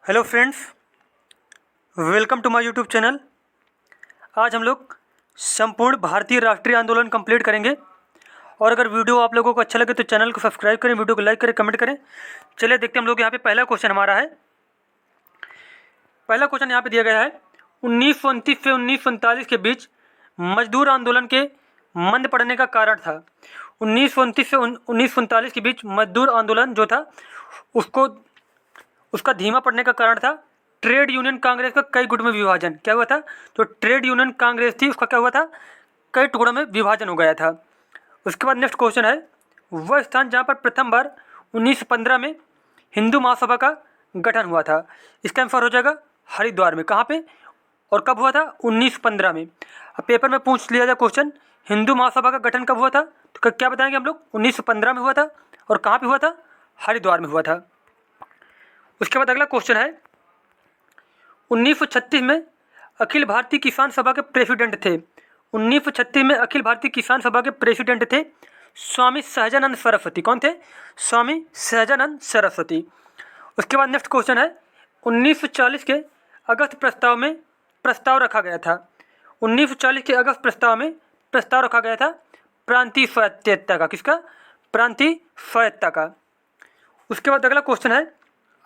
Hello friends, welcome to my YouTube channel. आज हम लोग संपूर्ण भारतीय राष्ट्रीय आंदोलन कंप्लीट करेंगे। और अगर वीडियो आप लोगों को अच्छा लगे तो चैनल को सब्सक्राइब करें, वीडियो को लाइक करें, कमेंट करें। चलिए देखते हैं हम लोग यहाँ पे पहला क्वेश्चन हमारा है। पहला क्वेश्चन यहाँ पे दिया गया है, 1929 से 1947 के बीच मजदूर आंदोलन के मंद पड़ने का कारण था। 1929 से 1947 के बीच मजदूर आंदोलन जो था उसका धीमा पड़ने का कारण था ट्रेड यूनियन कांग्रेस का कई गुट में विभाजन। क्या हुआ था? जो ट्रेड यूनियन कांग्रेस थी उसका क्या हुआ था? कई टुकड़ों में विभाजन हो गया था। उसके बाद नेक्स्ट क्वेश्चन है, वह स्थान जहाँ पर प्रथम बार 1915 में हिंदू महासभा का गठन हुआ था। इसका आंसर हो जाएगा हरिद्वार में। कहाँ पे और कब हुआ था? 1915 में। अब पेपर में पूछ लिया जाए क्वेश्चन, हिंदू महासभा का गठन कब हुआ था, तो क्या बताएंगे हम लोग? 1915 में हुआ था। और कहाँ पे हुआ था? हरिद्वार में हुआ था। उसके बाद अगला क्वेश्चन है, 1936 में अखिल भारतीय किसान सभा के प्रेसिडेंट थे। 1936 में अखिल भारतीय किसान सभा के प्रेसिडेंट थे स्वामी सहजानंद सरस्वती। कौन थे? स्वामी सहजानंद सरस्वती। उसके बाद नेक्स्ट क्वेश्चन है, 1940 के अगस्त प्रस्ताव में प्रस्ताव रखा गया था। 1940 के अगस्त प्रस्ताव में प्रस्ताव रखा गया था प्रांतीय स्वायत्तता का। किसका? प्रांतीय स्वायत्तता का। उसके बाद अगला क्वेश्चन है,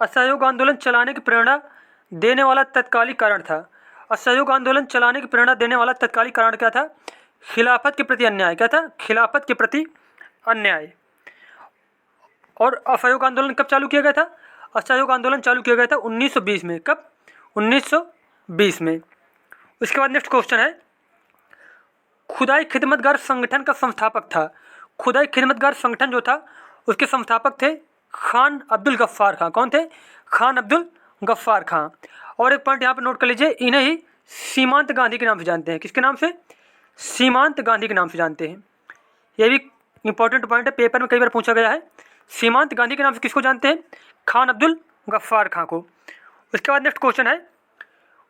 असहयोग आंदोलन चलाने की प्रेरणा देने वाला तत्कालिक कारण था। असहयोग आंदोलन चलाने की प्रेरणा देने वाला तत्कालिक कारण क्या था? खिलाफत के प्रति अन्याय। क्या था? खिलाफत के प्रति अन्याय। और असहयोग आंदोलन कब चालू किया गया था? असहयोग आंदोलन चालू किया गया था 1920 में। कब? 1920 में। उसके बाद नेक्स्ट क्वेश्चन है, खुदाई खिदमतगार संगठन का संस्थापक था। खुदाई खिदमतगार संगठन जो था उसके संस्थापक थे खान अब्दुल गफ्फार खां। कौन थे? खान अब्दुल गफ्फार खां। और एक पॉइंट यहाँ पे नोट कर लीजिए, इन्हें ही सीमांत गांधी के नाम से जानते हैं। किसके नाम से? सीमांत गांधी के नाम से जानते हैं। ये भी इंपॉर्टेंट पॉइंट है, पेपर में कई बार पूछा गया है। सीमांत गांधी के नाम से किसको जानते हैं? खान अब्दुल गफ्फार खां को। उसके बाद नेक्स्ट क्वेश्चन है,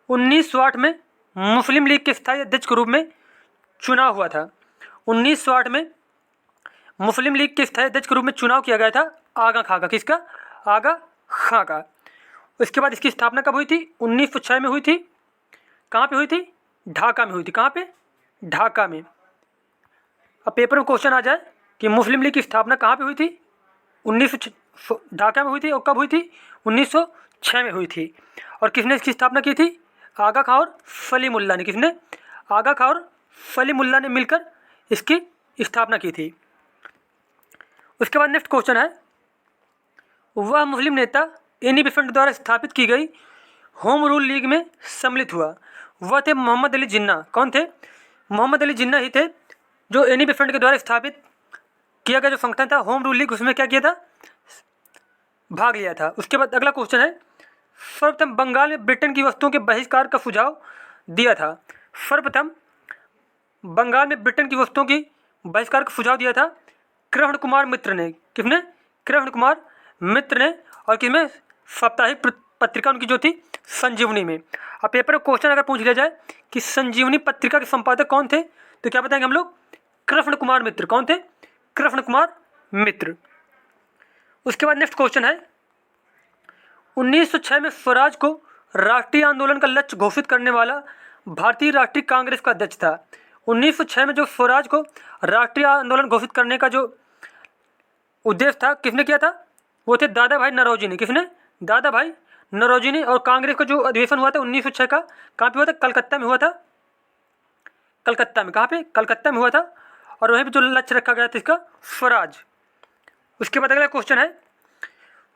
1960 में मुस्लिम लीग के स्थायी अध्यक्ष के रूप में चुनाव हुआ था। 1960 में मुस्लिम लीग के स्थायी अध्यक्ष के रूप में चुनाव किया गया था आगा खां का। किसका? आगा खां का। उसके बाद इसकी स्थापना कब हुई थी? 1906 में हुई थी। कहाँ पे हुई थी? ढाका में हुई थी। कहाँ पे? ढाका में। अब पेपर में क्वेश्चन आ जाए कि मुस्लिम लीग की स्थापना कहाँ पे हुई थी? 1906 ढाका में हुई थी। और कब हुई थी? 1906 में हुई थी। और किसने इसकी स्थापना की थी? आगा खां और सलीमुल्लाह ने। किसने? आगा खां और सलीमुल्लाह ने मिलकर इसकी स्थापना की थी। उसके बाद नेक्स्ट क्वेश्चन है, वह मुस्लिम नेता एनी बेसेंट द्वारा स्थापित की गई होम रूल लीग में सम्मिलित हुआ। वह थे मोहम्मद अली जिन्ना। कौन थे? मोहम्मद अली जिन्ना ही थे जो एनी बेसेंट के द्वारा स्थापित किया गया जो संगठन था होम रूल लीग, उसमें क्या किया था? भाग लिया था। उसके बाद अगला क्वेश्चन है, सर्वप्रथम बंगाल में ब्रिटेन की वस्तुओं के बहिष्कार का सुझाव दिया था। सर्वप्रथम बंगाल में ब्रिटेन की वस्तुओं की बहिष्कार का सुझाव दिया था कृष्ण कुमार मित्र ने। किसने? कृष्ण कुमार मित्र ने। और किसमें? साप्ताहिक पत्रिका उनकी जो थी संजीवनी में। अब पेपर में क्वेश्चन अगर पूछ लिया जाए कि संजीवनी पत्रिका के संपादक कौन थे, तो क्या बताएंगे हम लोग? कृष्ण कुमार मित्र। कौन थे? कृष्ण कुमार मित्र। उसके बाद नेक्स्ट क्वेश्चन है, 1906 में स्वराज को राष्ट्रीय आंदोलन का लक्ष्य घोषित करने वाला भारतीय राष्ट्रीय कांग्रेस का अध्यक्ष था। 1906 में जो स्वराज को राष्ट्रीय आंदोलन घोषित करने का जो उद्देश्य था, किसने किया था? वो थे दादा भाई नौरोजी ने। किसने? दादा भाई नौरोजी ने। और कांग्रेस का जो अधिवेशन हुआ था 1906 का, कहाँ पे हुआ था? कलकत्ता में हुआ था। कलकत्ता में। कहाँ पे? कलकत्ता में हुआ था। और वहीं पे जो लक्ष्य रखा गया था इसका, स्वराज। उसके बाद अगला क्वेश्चन है,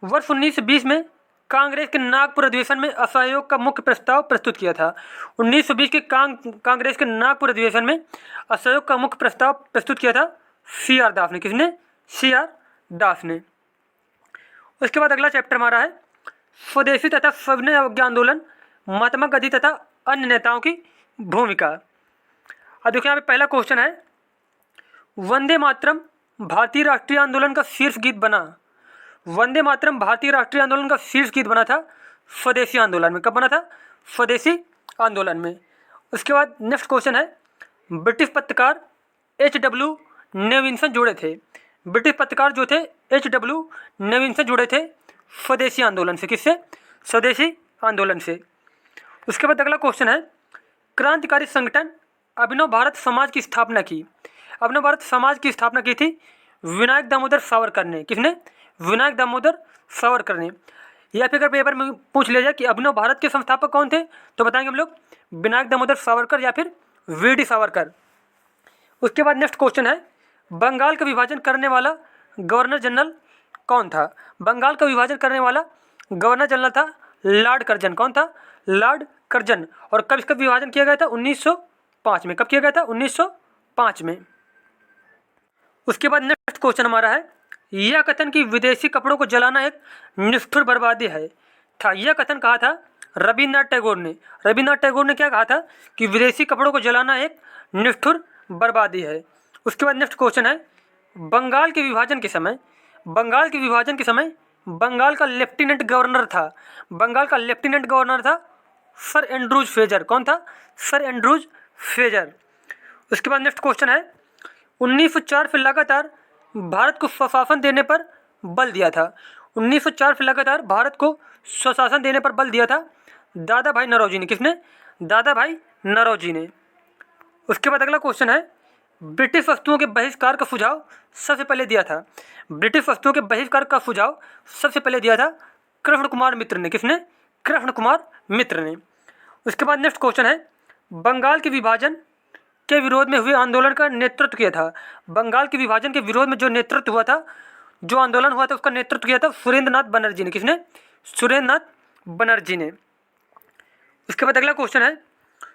वर्ष 1920 में कांग्रेस के नागपुर अधिवेशन में असहयोग का मुख्य प्रस्ताव प्रस्तुत किया था। 1920 के कांग्रेस के नागपुर अधिवेशन में असहयोग का मुख्य प्रस्ताव प्रस्तुत किया था CR दास ने। किसने? CR दास ने। उसके बाद अगला चैप्टर हमारा है, स्वदेशी तथा सविनय अवज्ञा आंदोलन, महात्मा गांधी तथा अन्य नेताओं की भूमिका। अब देखिए यहाँ पे पहला क्वेश्चन है, वंदे मातरम भारतीय राष्ट्रीय आंदोलन का शीर्ष गीत बना। वंदे मातरम भारतीय राष्ट्रीय आंदोलन का शीर्ष गीत बना था स्वदेशी आंदोलन में। कब बना था? स्वदेशी आंदोलन में। उसके बाद नेक्स्ट क्वेश्चन है, ब्रिटिश पत्रकार HW नेविन्सन जुड़े थे। ब्रिटिश पत्रकार जो थे HW नेविन्सन जुड़े थे स्वदेशी आंदोलन से। किससे? स्वदेशी आंदोलन से। उसके बाद अगला क्वेश्चन है, क्रांतिकारी संगठन अभिनव भारत समाज की स्थापना की। अभिनव भारत समाज की स्थापना की थी विनायक दामोदर सावरकर ने। किसने? विनायक दामोदर सावरकर ने। या फिर अगर पेपर में पूछ लिया जाए कि अभिनव भारत के संस्थापक कौन थे, तो बताएंगे हम लोग विनायक दामोदर सावरकर या फिर वीडी सावरकर। उसके बाद नेक्स्ट क्वेश्चन है, बंगाल का विभाजन करने वाला गवर्नर जनरल कौन था? बंगाल का विभाजन करने वाला गवर्नर जनरल था लॉर्ड कर्जन। कौन था? Lord Curzon. और कब इसका विभाजन किया गया था? 1905 में। कब किया गया था? 1905 में। उसके बाद नेक्स्ट क्वेश्चन हमारा है, यह कथन कि विदेशी कपड़ों को जलाना एक निष्ठुर बर्बादी है था, यह कथन कहा था रविन्द्रनाथ टैगोर ने। रविन्द्रनाथ टैगोर ने क्या कहा था कि विदेशी कपड़ों को जलाना एक निष्ठुर बर्बादी है। उसके बाद नेक्स्ट क्वेश्चन है, बंगाल के विभाजन के समय बंगाल का लेफ्टिनेंट गवर्नर था, बंगाल का लेफ्टिनेंट गवर्नर था सर एंड्रूज फ्रेजर। कौन था? Sir Andrews Fraser. उसके बाद नेक्स्ट क्वेश्चन है, 1904 से लगातार भारत को स्वशासन देने पर बल दिया था। 1904 से लगातार भारत को स्वशासन देने पर बल दिया था दादा भाई नौरोजी ने। किसने? दादा भाई नौरोजी ने। उसके बाद अगला क्वेश्चन है, ब्रिटिश वस्तुओं के बहिष्कार का सुझाव सबसे पहले दिया था। ब्रिटिश वस्तुओं के बहिष्कार का सुझाव सबसे पहले दिया था कृष्ण कुमार मित्र ने। किसने? कृष्ण कुमार मित्र ने। उसके बाद नेक्स्ट क्वेश्चन है, बंगाल के विभाजन के विरोध में हुए आंदोलन का नेतृत्व किया था। बंगाल के विभाजन के विरोध में जो नेतृत्व हुआ था, जो आंदोलन हुआ था, उसका नेतृत्व किया था सुरेंद्र नाथ बनर्जी ने। किसने? सुरेंद्र नाथ बनर्जी ने। उसके बाद अगला क्वेश्चन है,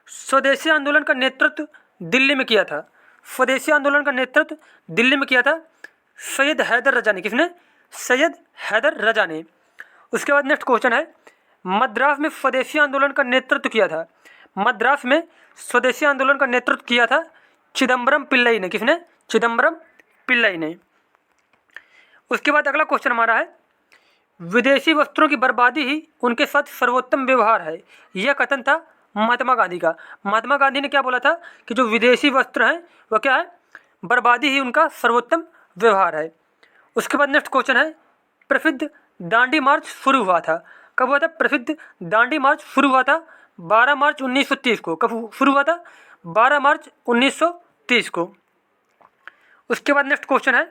स्वदेशी आंदोलन का नेतृत्व दिल्ली में किया था। स्वदेशी आंदोलन का नेतृत्व दिल्ली में किया था सैयद हैदर रजा ने। किसने? सैयद हैदर रजा ने। उसके बाद नेक्स्ट क्वेश्चन है, मद्रास में स्वदेशी आंदोलन का नेतृत्व किया था। मद्रास में स्वदेशी आंदोलन का नेतृत्व किया था चिदम्बरम पिल्लई ने। किसने? चिदम्बरम पिल्लई ने। उसके बाद अगला क्वेश्चन हमारा है, विदेशी वस्त्रों की बर्बादी ही उनके साथ सर्वोत्तम व्यवहार है, यह कथन था महात्मा गांधी का। महात्मा गांधी ने क्या बोला था कि जो विदेशी वस्त्र हैं वह क्या है? बर्बादी ही उनका सर्वोत्तम व्यवहार है। उसके बाद नेक्स्ट क्वेश्चन है, प्रसिद्ध दांडी मार्च शुरू हुआ था। कब हुआ था? प्रसिद्ध दांडी मार्च शुरू हुआ था 12 मार्च 1930 को। कब शुरू हुआ था? 12 मार्च 1930 को। उसके बाद नेक्स्ट क्वेश्चन है,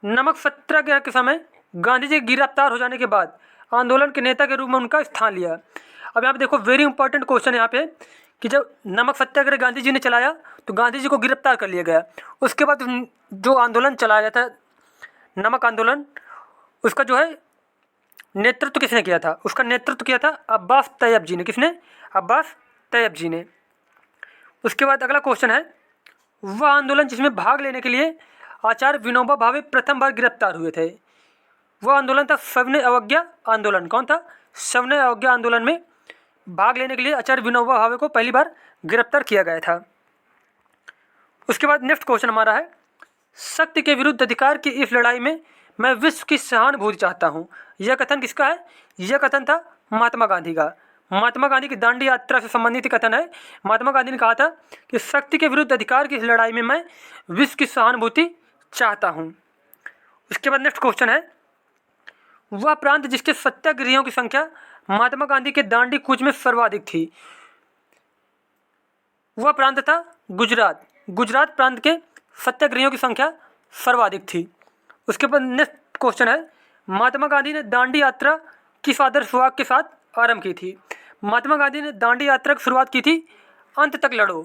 नमक सत्याग्रह के समय गांधी जी गिरफ्तार हो जाने के बाद आंदोलन के नेता के रूप में उनका स्थान लिया। अब यहाँ पे देखो, वेरी इंपॉर्टेंट क्वेश्चन यहाँ पे कि जब नमक सत्याग्रह गांधी जी ने चलाया तो गांधी जी को गिरफ्तार कर लिया गया। उसके बाद जो आंदोलन चलाया था, नमक आंदोलन, उसका जो है नेतृत्व किसने किया था? उसका नेतृत्व किया था अब्बास तैयब जी ने। किसने? अब्बास तैयब जी ने। उसके बाद अगला क्वेश्चन है, वह आंदोलन जिसमें भाग लेने के लिए आचार्य विनोबा भावे प्रथम बार गिरफ्तार हुए थे, वह आंदोलन था सविनय अवज्ञा आंदोलन। कौन था? सविनय अवज्ञा आंदोलन में भाग लेने के लिए आचार्य विनोबा भावे को पहली बार गिरफ्तार किया गया था। उसके बाद नेक्स्ट क्वेश्चन हमारा है, शक्ति के विरुद्ध अधिकार की इस लड़ाई में मैं विश्व की सहानुभूति चाहता हूँ, यह कथन किसका है? यह कथन था महात्मा गांधी का। महात्मा गांधी की दांडी यात्रा से संबंधित कथन है। महात्मा गांधी ने कहा था कि शक्ति के विरुद्ध अधिकार की इस लड़ाई में मैं विश्व की सहानुभूति चाहता हूँ। उसके बाद नेक्स्ट क्वेश्चन है, वह प्रांत जिसके सत्याग्रहियों की संख्या महात्मा गांधी के दांडी कूच में सर्वाधिक थी, वह प्रांत था गुजरात। गुजरात प्रांत के सत्याग्रहियों की संख्या सर्वाधिक थी। उसके बाद नेक्स्ट क्वेश्चन है, महात्मा गांधी ने दांडी यात्रा किस आदर्श वाक्य के साथ आरंभ की थी? महात्मा गांधी ने दांडी यात्रा की शुरुआत की थी अंत तक लड़ो।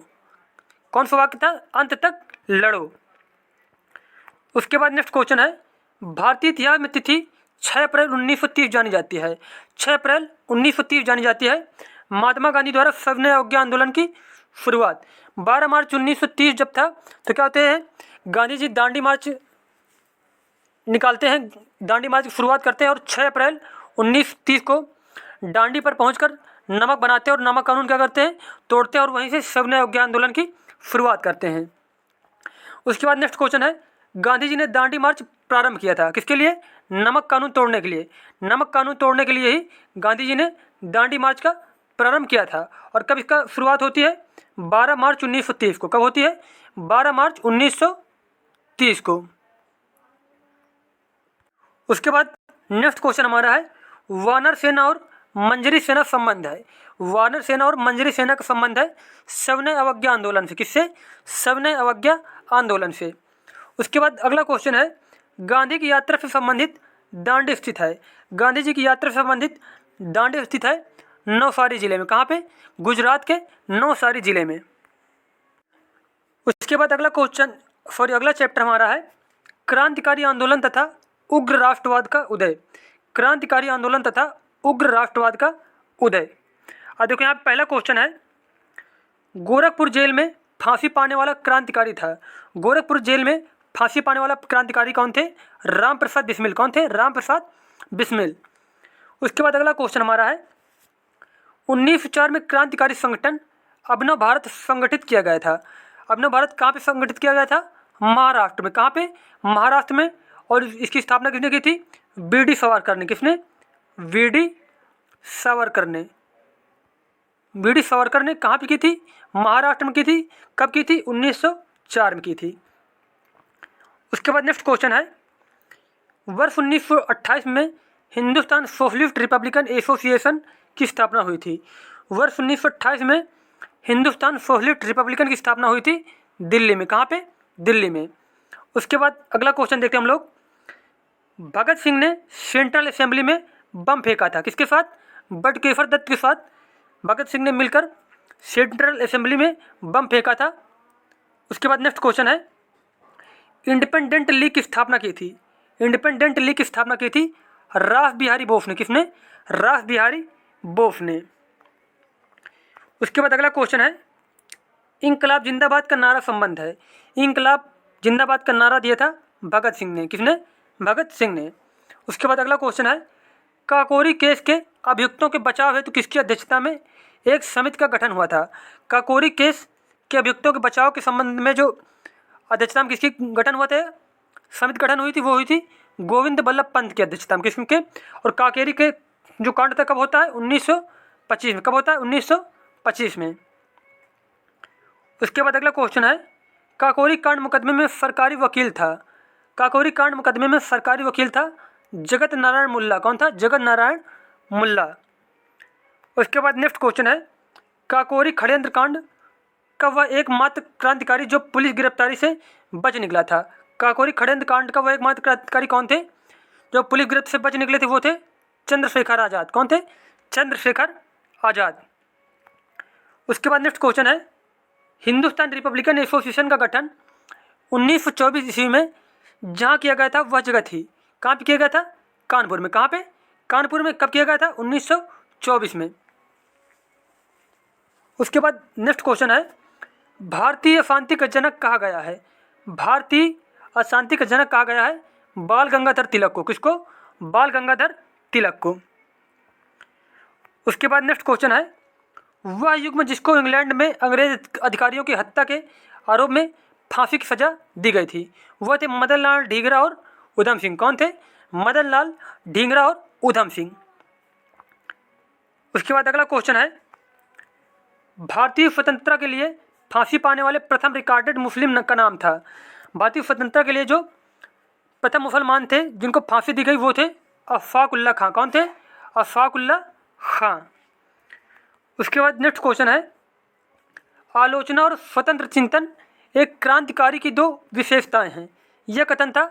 कौन सा वाक्य था? अंत तक लड़ो। उसके बाद नेक्स्ट क्वेश्चन है, भारतीय इतिहास में तिथि 6 अप्रैल 1930 जानी जाती है। 6 अप्रैल 1930 जानी जाती है महात्मा गांधी द्वारा सविनय अवज्ञा आंदोलन की शुरुआत। 12 मार्च 1930 जब था तो क्या होते हैं, गांधी जी दांडी मार्च निकालते हैं, दांडी मार्च की शुरुआत करते हैं और 6 अप्रैल 1930 को दांडी पर पहुंचकर नमक बनाते हैं और नमक कानून क्या करते हैं? तोड़ते हैं और वहीं से सविनय अवज्ञा आंदोलन की शुरुआत करते हैं। उसके बाद नेक्स्ट क्वेश्चन है, गांधी जी ने दांडी मार्च प्रारंभ किया था किसके लिए? नमक कानून तोड़ने के लिए। नमक कानून तोड़ने के लिए ही गांधी जी ने दांडी मार्च का प्रारंभ किया था। और कब इसका शुरुआत होती है? 12 मार्च 1930 को। कब होती है? 12 मार्च 1930 को। उसके बाद नेक्स्ट क्वेश्चन हमारा है, वानर सेना और मंजरी सेना संबंध है। वानर सेना और मंजरी सेना का संबंध है सविनय अवज्ञा आंदोलन से। किससे? सविनय अवज्ञा आंदोलन से। उसके बाद अगला क्वेश्चन है, गांधी की यात्रा से संबंधित दांडी स्थित है। गांधी जी की यात्रा से संबंधित दांडी स्थित है नवसारी जिले में। कहाँ पे? गुजरात के नवसारी जिले में। उसके बाद अगला चैप्टर हमारा है क्रांतिकारी आंदोलन तथा उग्र राष्ट्रवाद का उदय। क्रांतिकारी आंदोलन तथा उग्र राष्ट्रवाद का उदय। अब देखो यहाँ पहला क्वेश्चन है, गोरखपुर जेल में फांसी पाने वाला क्रांतिकारी था। गोरखपुर जेल में फांसी पाने वाला क्रांतिकारी कौन थे? राम प्रसाद बिस्मिल। कौन थे? राम प्रसाद बिस्मिल। उसके बाद अगला क्वेश्चन हमारा है, 1904 में क्रांतिकारी संगठन अभिनव भारत संगठित किया गया था। अभिनव भारत कहाँ पे संगठित किया गया था? महाराष्ट्र में। कहाँ पे? महाराष्ट्र में। और इसकी स्थापना किसने की थी? वी.डी. सावरकर ने। किसने? वी.डी. सावरकर ने। वी.डी. सावरकर ने कहाँ पे की थी? महाराष्ट्र में की थी। कब की थी? 1904 में की थी। उसके बाद नेक्स्ट क्वेश्चन है, वर्ष 1928 में हिंदुस्तान सोशलिस्ट रिपब्लिकन एसोसिएशन की स्थापना हुई थी। वर्ष 1928 में हिंदुस्तान सोशलिस्ट रिपब्लिकन की स्थापना हुई थी दिल्ली में। कहाँ पे? दिल्ली में। उसके बाद अगला क्वेश्चन देखते हैं हम लोग, भगत सिंह ने सेंट्रल असेंबली में बम फेंका था। किसके साथ? बटुकेश्वर दत्त के साथ भगत सिंह ने मिलकर सेंट्रल असेंबली में बम फेंका था। उसके बाद नेक्स्ट क्वेश्चन है, इंडिपेंडेंट लीग की स्थापना की थी। इंडिपेंडेंट लीग की स्थापना की थी रास बिहारी बोस ने। किसने? रास बिहारी बोस ने। उसके बाद अगला क्वेश्चन है, इंकलाब जिंदाबाद का नारा संबंध है। इंकलाब जिंदाबाद का नारा दिया था भगत सिंह ने। किसने? भगत सिंह ने। उसके बाद अगला क्वेश्चन है, काकोरी केस के अभियुक्तों के बचाव हेतु किसकी अध्यक्षता में एक समिति का गठन हुआ था? काकोरी केस के अभियुक्तों के बचाव के संबंध में जो अध्यक्षता में किसकी गठन हुआ था? समिति गठन हुई थी, वो हुई थी गोविंद बल्लभ पंत की अध्यक्षता में। किसके? और काकोरी के जो कांड था कब होता है? 1925 में। कब होता है? 1925 में। उसके बाद अगला क्वेश्चन है, काकोरी कांड मुकदमे में सरकारी वकील था। काकोरी कांड मुकदमे में सरकारी वकील था जगत नारायण मुल्ला। कौन था? जगत नारायण मुल्ला। उसके बाद नेक्स्ट क्वेश्चन है, काकोरी षड्यंत्र कांड का वह एकमात्र क्रांतिकारी जो पुलिस गिरफ्तारी से बच निकला था। काकोरी षड्यंत्र कांड का वह एकमात्र क्रांतिकारी कौन थे जो पुलिस गिरफ्तारी से बच निकले थे? वो थे चंद्रशेखर आज़ाद। कौन थे? चंद्रशेखर आज़ाद। उसके बाद नेक्स्ट क्वेश्चन है, हिंदुस्तान रिपब्लिकन एसोसिएशन का गठन 1924 ईस्वी में जहाँ किया गया था वह जगह थी। कहाँ पे किया गया था? कानपुर में। कहाँ पे? कानपुर में। कब किया गया था? 1924 में। उसके बाद नेक्स्ट क्वेश्चन है, भारतीय अशांति का जनक कहा गया है। भारतीय अशांति का जनक कहा गया है बाल गंगाधर तिलक को। किसको? बाल गंगाधर तिलक को। उसके बाद नेक्स्ट क्वेश्चन है, वह युग्म जिसको इंग्लैंड में अंग्रेज अधिकारियों की हत्या के आरोप में फांसी की सजा दी गई थी, वह थे मदन लाल ढींगरा और उधम सिंह। कौन थे? मदन लाल ढींगरा और उधम सिंह। उसके बाद अगला क्वेश्चन है, भारतीय स्वतंत्रता के लिए फांसी पाने वाले प्रथम रिकॉर्डेड मुस्लिम का नाम था। भारतीय स्वतंत्रता के लिए जो प्रथम मुसलमान थे जिनको फांसी दी गई वो थे अशफाक उल्लाह खां। कौन थे? अशफाक उल्लाह खां। उसके बाद नेक्स्ट क्वेश्चन है, आलोचना और स्वतंत्र चिंतन एक क्रांतिकारी की दो विशेषताएं हैं। यह कथन था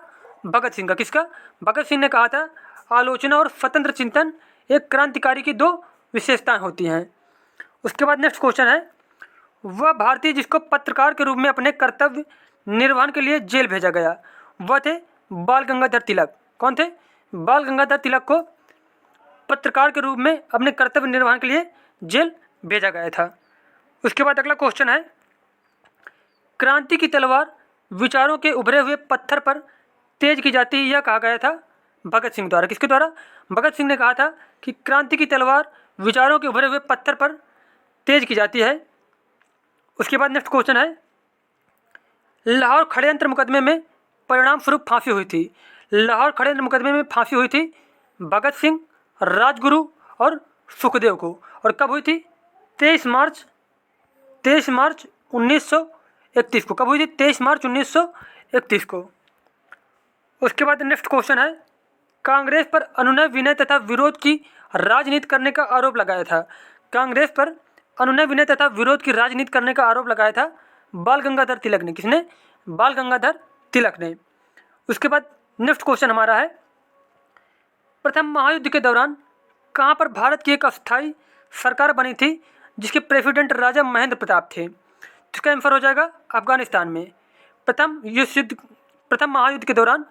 भगत सिंह का। किसका? भगत सिंह ने कहा था आलोचना और स्वतंत्र चिंतन एक क्रांतिकारी की दो विशेषताएं होती हैं। उसके बाद नेक्स्ट क्वेश्चन है, वह भारतीय जिसको पत्रकार के रूप में अपने कर्तव्य निर्वहन के लिए जेल भेजा गया, वह थे बाल गंगाधर तिलक। कौन थे? बाल गंगाधर तिलक को पत्रकार के रूप में अपने कर्तव्य निर्वहन के लिए जेल भेजा गया था। उसके बाद अगला क्वेश्चन है, क्रांति की तलवार विचारों के उभरे हुए पत्थर पर तेज की जाती है, यह कहा गया था भगत सिंह द्वारा। किसके द्वारा? भगत सिंह ने कहा था कि क्रांति की तलवार विचारों के उभरे हुए पत्थर पर तेज की जाती है। उसके बाद नेक्स्ट क्वेश्चन है, लाहौर षड्यंत्र मुकदमे में परिणाम स्वरूप फांसी हुई थी। लाहौर षड्यंत्र मुकदमे में फांसी हुई थी भगत सिंह, राजगुरु और सुखदेव को। और कब हुई थी? 23 मार्च 1931 को। कब हुई थी? 23 मार्च 1931 को। उसके बाद नेक्स्ट क्वेश्चन है, कांग्रेस पर अनुनय विनय तथा विरोध की राजनीति करने का आरोप लगाया था। कांग्रेस पर अनुनय विनय तथा विरोध की राजनीति करने का आरोप लगाया था बाल गंगाधर तिलक ने। किसने? बाल गंगाधर तिलक ने। उसके बाद नेक्स्ट क्वेश्चन हमारा है, प्रथम महायुद्ध के दौरान कहाँ पर भारत की एक अस्थायी सरकार बनी थी जिसके प्रेसिडेंट राजा महेंद्र प्रताप थे? इसका आंसर हो जाएगा अफगानिस्तान में। प्रथम महायुद्ध के दौरान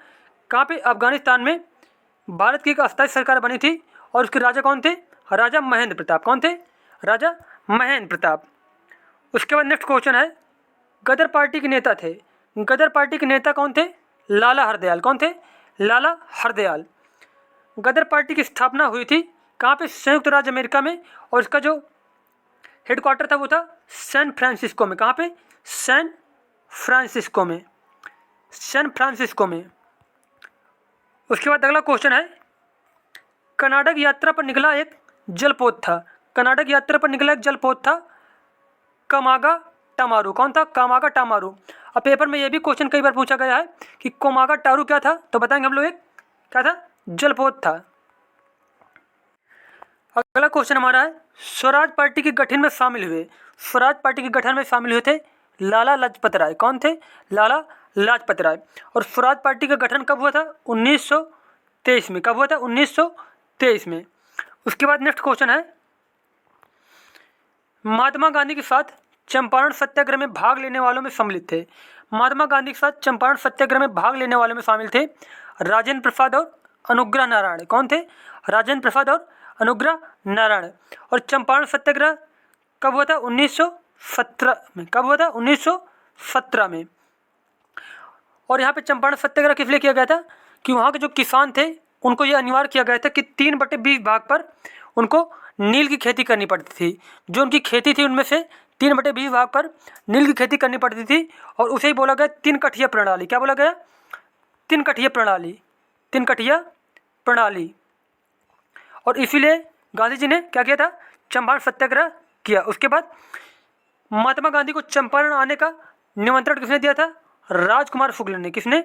कहाँ पे? अफगानिस्तान में भारत की एक अस्थायी सरकार बनी थी और उसके राजा कौन थे? राजा महेंद्र प्रताप। कौन थे? राजा महेंद्र प्रताप। उसके बाद नेक्स्ट क्वेश्चन है, गदर पार्टी के नेता थे। गदर पार्टी के नेता कौन थे? लाला हरदयाल। कौन थे? लाला हरदयाल। गदर पार्टी की स्थापना हुई थी कहाँ पे? संयुक्त राज्य अमेरिका में, और इसका जो हेडक्वार्टर था वो था सैन फ्रांसिस्को में। कहाँ पे? सैन फ्रांसिस्को में। सैन फ्रांसिस्को में। उसके बाद अगला क्वेश्चन है, कर्नाटक यात्रा पर निकला एक जलपोत था। कर्नाटक यात्रा पर निकला एक जलपोत था कामागा टामारू। कौन था? कामागा टामारू। अब पेपर में ये भी क्वेश्चन कई बार पूछा गया है कि कोमागा टारू क्या था, तो बताएंगे हम लोग एक क्या था? जलपोत था। अगला क्वेश्चन हमारा है, स्वराज पार्टी के गठन में शामिल हुए। स्वराज पार्टी के गठन में शामिल हुए थे लाला लाजपत राय। कौन थे? लाला लाजपत राय। और स्वराज पार्टी का गठन कब हुआ था? 1923 में। कब हुआ था? 1923 में। उसके बाद नेक्स्ट क्वेश्चन है, महात्मा गांधी के साथ चंपारण सत्याग्रह में भाग लेने वालों में सम्मिलित थे। महात्मा गांधी के साथ चंपारण सत्याग्रह में भाग लेने वालों में शामिल थे राजेंद्र प्रसाद और अनुग्रह नारायण। कौन थे? राजेंद्र प्रसाद और अनुग्रह नारायण। और चंपारण सत्याग्रह कब हुआ था? 1917 में। कब हुआ था? 1917 में। और यहाँ पे चंपारण सत्याग्रह किस लिए किया गया था? कि वहाँ के जो किसान थे उनको ये अनिवार्य किया गया था कि 3/20 भाग पर उनको नील की खेती करनी पड़ती थी। जो उनकी खेती थी उनमें से 3/20 भाग पर नील की खेती करनी पड़ती थी, और उसे ही बोला गया 3 कठिया प्रणाली। क्या बोला गया? 3 कठिया प्रणाली। 3 कठिया प्रणाली। और इसीलिए गांधी जी ने क्या किया था? चंपारण सत्याग्रह किया। उसके बाद महात्मा गांधी को चंपारण आने का निमंत्रण किसने दिया था? राजकुमार शुक्ल ने। किसने?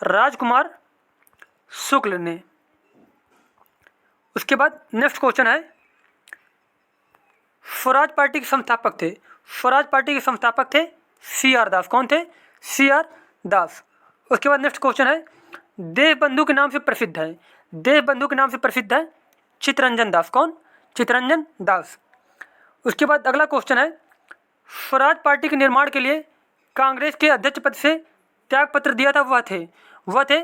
राजकुमार शुक्ल ने। उसके बाद नेक्स्ट क्वेश्चन है, स्वराज पार्टी के संस्थापक थे। स्वराज पार्टी के संस्थापक थे CR दास। कौन थे? CR दास। उसके बाद नेक्स्ट क्वेश्चन है, देशबंधु के नाम से प्रसिद्ध है। देशबंधु के नाम से प्रसिद्ध है चित्तरंजन दास। कौन? चित्तरंजन दास। उसके बाद अगला क्वेश्चन है, स्वराज पार्टी के निर्माण के लिए कांग्रेस के अध्यक्ष पद से त्यागपत्र दिया था, वह थे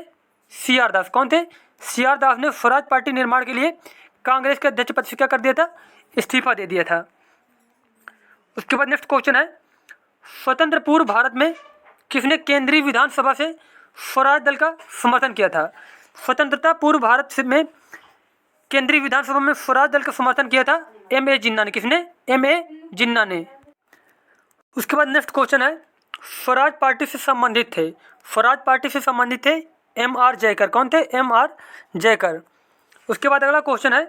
CR दास। कौन थे? CR दास ने स्वराज पार्टी निर्माण के लिए कांग्रेस के अध्यक्ष पद से क्या कर दिया था? इस्तीफा दे दिया था। उसके बाद नेक्स्ट क्वेश्चन है, स्वतंत्र पूर्व भारत में किसने केंद्रीय विधानसभा से स्वराज दल का समर्थन किया था? स्वतंत्रता पूर्व भारत में केंद्रीय विधानसभा में स्वराज दल का समर्थन किया था MA जिन्ना ने। किसने? MA जिन्ना ने। उसके बाद नेक्स्ट क्वेश्चन है, स्वराज पार्टी से संबंधित थे। स्वराज पार्टी से संबंधित थे MR जयकर। कौन थे? MR जयकर। उसके बाद अगला क्वेश्चन है,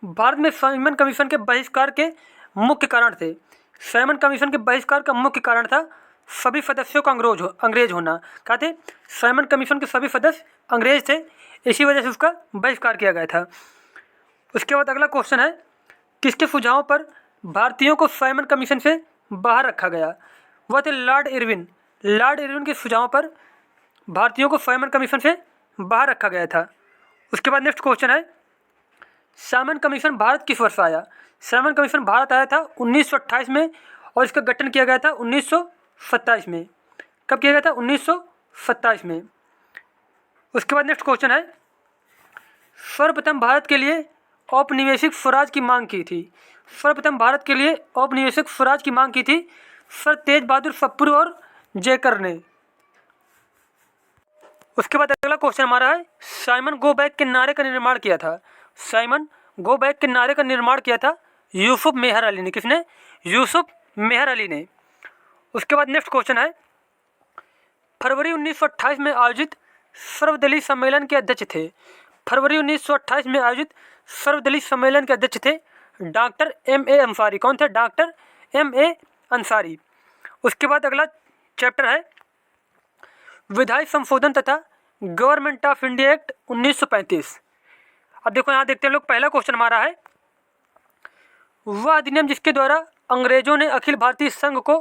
भारत में साइमन कमीशन के बहिष्कार के मुख्य कारण थे। साइमन कमीशन के बहिष्कार का मुख्य कारण था सभी सदस्यों का अंग्रेज होना। क्या थे? साइमन कमीशन के सभी सदस्य अंग्रेज थे, इसी वजह से उसका बहिष्कार किया गया था। उसके बाद अगला क्वेश्चन है, किसके सुझावों पर भारतीयों को साइमन कमीशन से बाहर रखा गया? वह थे लॉर्ड इरविन। लॉर्ड इरविन के सुझावों पर भारतीयों को साइमन कमीशन से बाहर रखा गया था। उसके बाद नेक्स्ट क्वेश्चन है, साइमन कमीशन भारत किस वर्ष आया? साइमन कमीशन भारत आया था 1928 में, और इसका गठन किया गया था 1927 में। कब किया गया था? 1927 में। उसके बाद नेक्स्ट क्वेश्चन है, सर्वप्रथम भारत के लिए औपनिवेशिक स्वराज की मांग की थी। सर्वप्रथम भारत के लिए औपनिवेशिक स्वराज की मांग की थी सर तेज बहादुर सप्रू और जयकर ने। उसके बाद अगला क्वेश्चन हमारा है, साइमन गो बैक के नारे का निर्माण किया था। साइमन गो बैक के नारे का निर्माण किया था यूसुफ मेहर अली ने। किसने? यूसुफ मेहर अली ने। उसके बाद नेक्स्ट क्वेश्चन है, फरवरी 1928 में आयोजित सर्वदलीय सम्मेलन के अध्यक्ष थे। फरवरी 1928 में आयोजित सर्वदलीय सम्मेलन के अध्यक्ष थे डॉक्टर MA अंसारी। कौन थे? Doctor MA Ansari. उसके बाद अगला चैप्टर है, विधायी संशोधन तथा गवर्नमेंट ऑफ इंडिया एक्ट 1935। अब देखो यहाँ देखते हैं लोग, पहला क्वेश्चन हमारा है, वह अधिनियम जिसके द्वारा अंग्रेजों ने अखिल भारतीय संघ को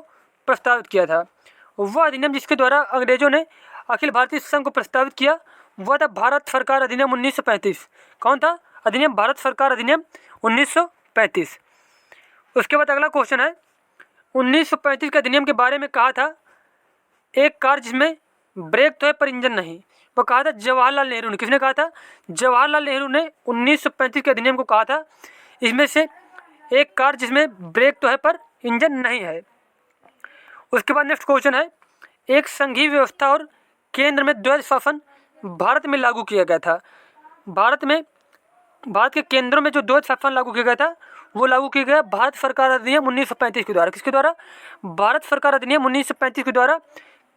प्रस्तावित किया था। वह अधिनियम जिसके द्वारा अंग्रेजों ने अखिल भारतीय संघ को प्रस्तावित किया वह था भारत सरकार अधिनियम 1935। कौन था? अधिनियम भारत सरकार अधिनियम 1935। उसके बाद अगला क्वेश्चन है, 1935 के अधिनियम के बारे में कहा था एक कार जिसमें ब्रेक तो है पर इंजन नहीं, वो कहा था जवाहरलाल नेहरू ने। किसने कहा था? जवाहरलाल नेहरू ने 1935 के अधिनियम को कहा था, इसमें से एक कार जिसमें ब्रेक तो है पर इंजन नहीं है। उसके बाद नेक्स्ट क्वेश्चन है, एक संघीय व्यवस्था और केंद्र में द्वैध शासन भारत में लागू किया गया था। भारत के केंद्रों में जो द्वैध शासन लागू किया गया था वो लागू किया गया भारत सरकार अधिनियम 1935 के द्वारा। किसके द्वारा? भारत सरकार अधिनियम 1935 के द्वारा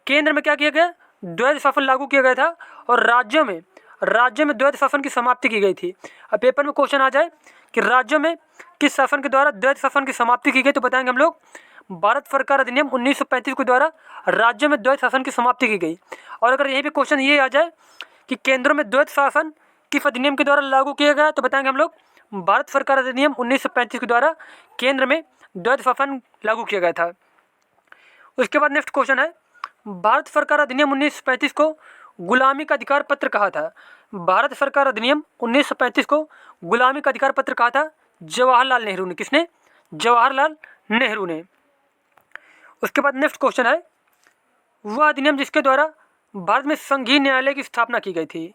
केंद्र में क्या किया गया? द्वैध शासन लागू किया गया था और राज्यों में द्वैध शासन की समाप्ति की गई थी। अब पेपर में क्वेश्चन आ जाए कि राज्यों में किस शासन के द्वारा द्वैध शासन की समाप्ति की गई, तो बताएंगे हम लोग भारत सरकार अधिनियम 1935 के द्वारा राज्यों में द्वैध शासन की समाप्ति की गई। और अगर यहीं पे क्वेश्चन ये आ जाए कि केंद्रों में द्वैध शासन किस अधिनियम के द्वारा लागू किया गया, तो बताएंगे हम लोग भारत सरकार अधिनियम 1935 के द्वारा केंद्र में द्वैध शासन लागू किया गया था। उसके बाद नेक्स्ट क्वेश्चन है, भारत सरकार अधिनियम 1935 को गुलामी का अधिकार पत्र कहा था। भारत सरकार अधिनियम 1935 को गुलामी का अधिकार पत्र कहा था जवाहरलाल नेहरू ने। किसने? जवाहरलाल नेहरू ने। उसके बाद नेक्स्ट क्वेश्चन है, वह अधिनियम जिसके द्वारा भारत में संघीय न्यायालय की स्थापना की गई थी,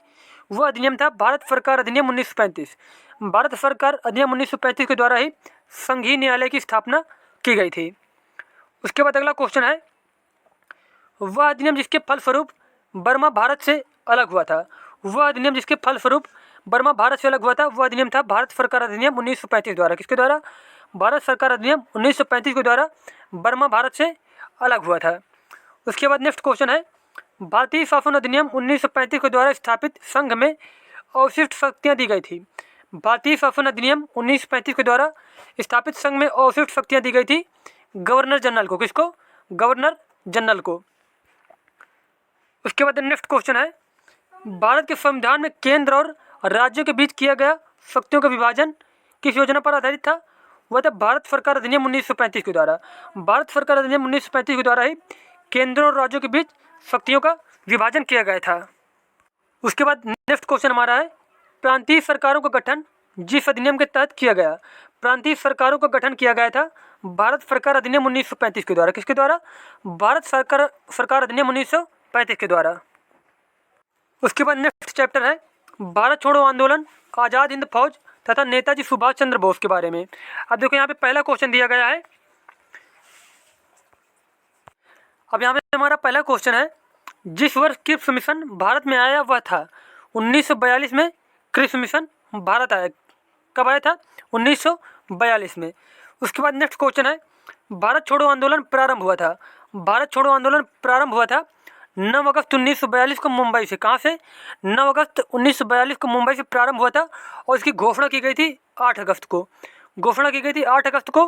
वह अधिनियम था भारत सरकार अधिनियम 1935। भारत सरकार अधिनियम 1935 के द्वारा ही संघीय न्यायालय की स्थापना की गई थी। उसके बाद अगला क्वेश्चन है, वह अधिनियम जिसके फलस्वरूप बर्मा भारत से अलग हुआ था। वह अधिनियम जिसके फलस्वरूप बर्मा भारत से अलग हुआ था वह अधिनियम था भारत सरकार अधिनियम 1935 द्वारा। किसके द्वारा? भारत सरकार अधिनियम 1935 के द्वारा बर्मा भारत से अलग हुआ था। उसके बाद नेक्स्ट क्वेश्चन है, भारतीय शासन अधिनियम 1935 के द्वारा स्थापित संघ में अवशिष्ट शक्तियाँ दी गई थी। भारतीय शासन अधिनियम 1935 के द्वारा स्थापित संघ में अवशिष्ट शक्तियाँ दी गई थी गवर्नर जनरल को। किसको? गवर्नर जनरल को। उसके बाद नेक्स्ट क्वेश्चन है, भारत के संविधान में केंद्र और राज्यों के बीच किया गया शक्तियों का विभाजन किस योजना पर आधारित था? वह था भारत सरकार अधिनियम 1935 के द्वारा। भारत सरकार अधिनियम 1935 के द्वारा ही केंद्र और राज्यों के बीच शक्तियों का विभाजन किया गया था। उसके बाद नेक्स्ट क्वेश्चन हमारा है, प्रांतीय सरकारों का गठन जिस अधिनियम के तहत किया गया। प्रांतीय सरकारों का गठन किया गया था भारत सरकार अधिनियम 1935 के द्वारा। किसके द्वारा? भारत सरकार अधिनियम 1935 के द्वारा। उसके बाद नेक्स्ट चैप्टर है, भारत छोड़ो आंदोलन, आज़ाद हिंद फौज तथा नेताजी सुभाष चंद्र बोस के बारे में। अब देखो यहाँ पे पहला क्वेश्चन दिया गया है। अब यहाँ पे हमारा पहला क्वेश्चन है, जिस वर्ष क्रिप्स मिशन भारत में आया वह था 1942 में। क्रिप्स मिशन भारत आया, कब आया था? 1942 में। उसके बाद नेक्स्ट क्वेश्चन है, भारत छोड़ो आंदोलन प्रारंभ हुआ था। भारत छोड़ो आंदोलन प्रारंभ हुआ था 9 अगस्त 1942 को मुंबई से। कहाँ से? 9 अगस्त 1942 को मुंबई से प्रारंभ हुआ था और इसकी घोषणा की गई थी 8 अगस्त को। घोषणा की गई थी 8 अगस्त को,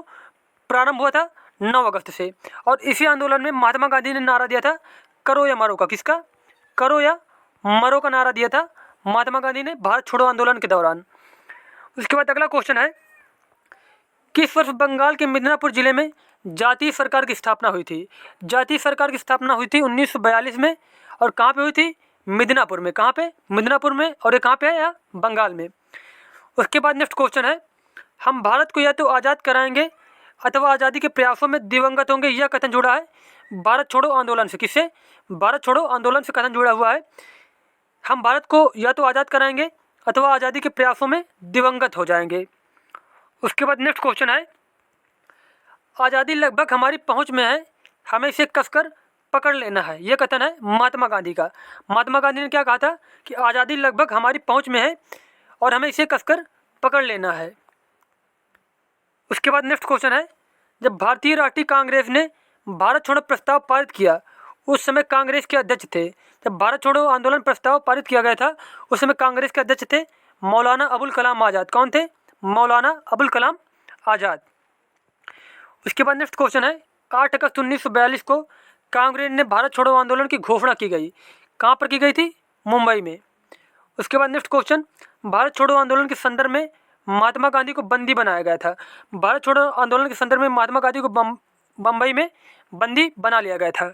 प्रारंभ हुआ था 9 अगस्त से। और इसी आंदोलन में महात्मा गांधी ने नारा दिया था करो या मरो का। किसका? करो या मरो का नारा दिया था महात्मा गांधी ने भारत छोड़ो आंदोलन के दौरान। उसके बाद अगला क्वेश्चन है, किस वर्ष बंगाल के मिदनापुर जिले में जातीय सरकार की स्थापना हुई थी? जातीय सरकार की स्थापना हुई थी 1942 में। और कहाँ पे हुई थी? मिदनापुर में। कहाँ पे? मिदनापुर में। और ये कहाँ पे है? या बंगाल में। उसके बाद नेक्स्ट क्वेश्चन है, हम भारत को या तो आज़ाद कराएंगे अथवा आज़ादी के प्रयासों में दिवंगत होंगे, यह कथन जुड़ा है भारत छोड़ो आंदोलन से। किससे? भारत छोड़ो आंदोलन से कथन जुड़ा हुआ है। हम भारत को या तो आज़ाद कराएंगे अथवा आज़ादी के प्रयासों में दिवंगत हो जाएंगे। उसके बाद नेक्स्ट क्वेश्चन है, आज़ादी लगभग हमारी पहुंच में है, हमें इसे कसकर पकड़ लेना है, यह कथन है महात्मा गांधी का। महात्मा गांधी ने क्या कहा था कि आज़ादी लगभग हमारी पहुंच में है और हमें इसे कसकर पकड़ लेना है। उसके बाद नेक्स्ट क्वेश्चन है, जब भारतीय राष्ट्रीय कांग्रेस ने भारत छोड़ो प्रस्ताव पारित किया उस समय कांग्रेस के अध्यक्ष थे। जब भारत छोड़ो आंदोलन प्रस्ताव पारित किया गया था उस समय कांग्रेस के अध्यक्ष थे मौलाना अबुल कलाम आज़ाद। कौन थे? मौलाना अबुल कलाम आज़ाद। उसके बाद नेक्स्ट क्वेश्चन है, 8 अगस्त 1942 को कांग्रेस ने भारत छोड़ो आंदोलन की घोषणा की गई। कहाँ पर की गई थी? मुंबई में। उसके बाद नेक्स्ट क्वेश्चन, भारत छोड़ो आंदोलन के संदर्भ में महात्मा गांधी को बंदी बनाया गया था। भारत छोड़ो आंदोलन के संदर्भ में महात्मा गांधी को बम्बई में बंदी बना लिया गया था।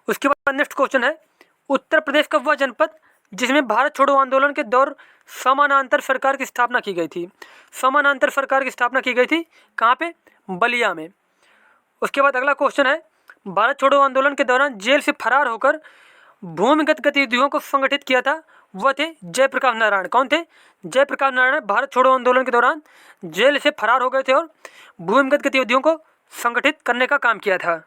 उसके बाद नेक्स्ट क्वेश्चन है, उत्तर प्रदेश का वह जनपद जिसमें भारत छोड़ो आंदोलन के दौर समानांतर सरकार की स्थापना की गई थी। समानांतर सरकार की स्थापना की गई थी कहाँ पे? बलिया में। उसके बाद अगला क्वेश्चन है, भारत छोड़ो आंदोलन के दौरान जेल से फरार होकर भूमिगत गतिविधियों को संगठित किया था, वह थे जयप्रकाश नारायण। कौन थे? जयप्रकाश नारायण भारत छोड़ो आंदोलन के दौरान जेल से फरार हो गए थे और भूमिगत गतिविधियों को संगठित करने का काम किया था।